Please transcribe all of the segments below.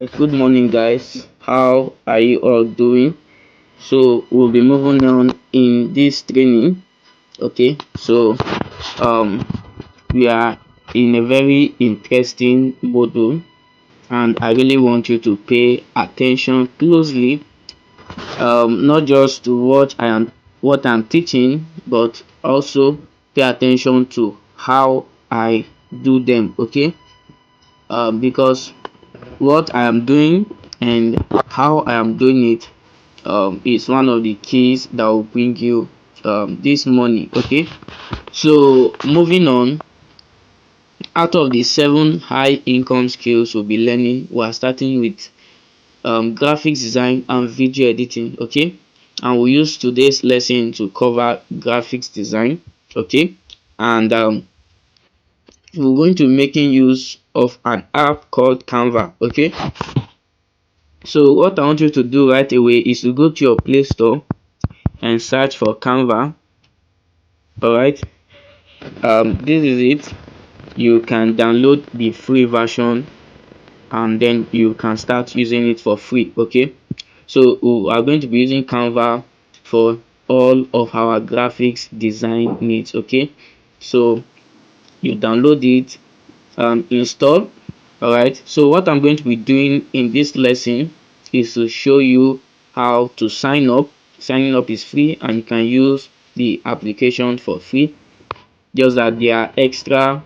Good morning, guys. How are you all doing? So we'll be moving on in this training. Okay, so um, we are in a very interesting module, and I really want you to pay attention closely. Not just to what I'm teaching, but also pay attention to how I do them. Okay, because what I am doing and how I am doing it is one of the keys that will bring you this money. Okay, so moving on, out of the 7 high income skills we'll be learning, we are starting with graphics design and video editing. Okay, and we'll use today's lesson to cover graphics design. Okay, and we're going to be making use of an app called Canva. Okay, so what I want you to do right away is to go to your Play Store and search for Canva. All right, this is it. You can download the free version and then you can start using it for free. Okay, so we are going to be using Canva for all of our graphics design needs. Okay, so you download it, install. All right, so what I'm going to be doing in this lesson is to show you how to sign up. Signing up is free and you can use the application for free, just that there are extra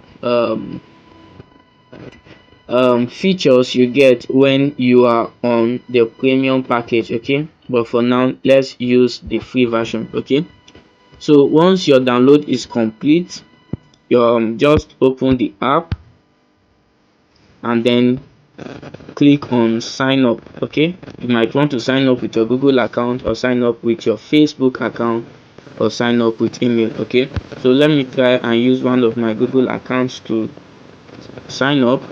features you get when you are on the premium package. Okay, but for now let's use the free version. Okay, so once your download is complete, you just open the app and then click on sign up. Okay, you might want to sign up with your Google account or sign up with your Facebook account or sign up with email. Okay, so let me try and use one of my Google accounts to sign up.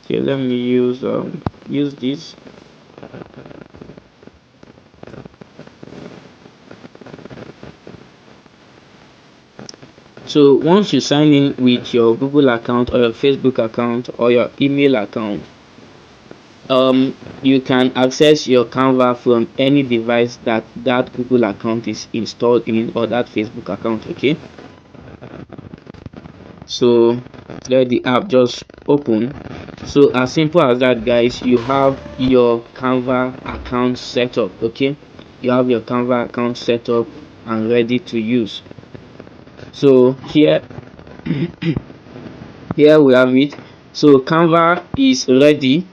Okay, let me use this. So once you sign in with your Google account or your Facebook account or your email account, you can access your Canva from any device that Google account is installed in, or that Facebook account. Okay, so let the app just open. So as simple as that, guys, you have your Canva account set up. Okay, you have your Canva account set up and ready to use. So here we have it. So Canva is ready.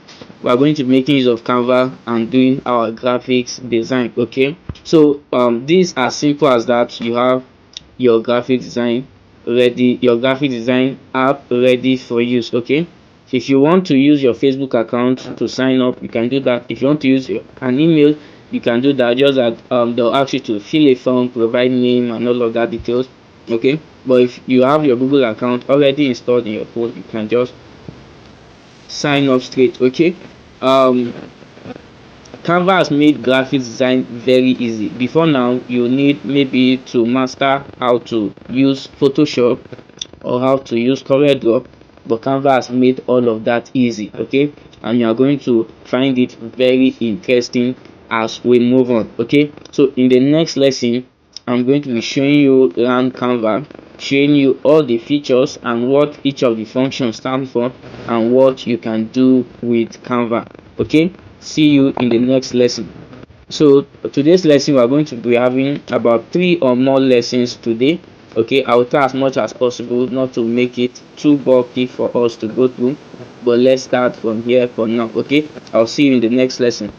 We are going to be making use of Canva and doing our graphics design. Okay, so these are simple as that. You have your graphic design ready, your graphic design app ready for use. Okay, if you want to use your Facebook account to sign up, you can do that. If you want to use an email, you can do that. Just that they'll ask you to fill a form, provide name and all of that details. Okay, but if you have your Google account already installed in your phone, you can just sign up straight. Okay, um Canva has made graphics design very easy. Before now, you need maybe to master how to use Photoshop or how to use CorelDRAW, but Canva has made all of that easy. Okay, and you are going to find it very interesting as we move on. Okay, so in the next lesson, I'm going to be showing you around Canva, showing you all the features and what each of the functions stand for and what you can do with Canva. Okay, see you in the next lesson. So today's lesson, we are going to be having about 3 or more lessons today. Okay, I will try as much as possible not to make it too bulky for us to go through, but let's start from here for now. Okay, I'll see you in the next lesson.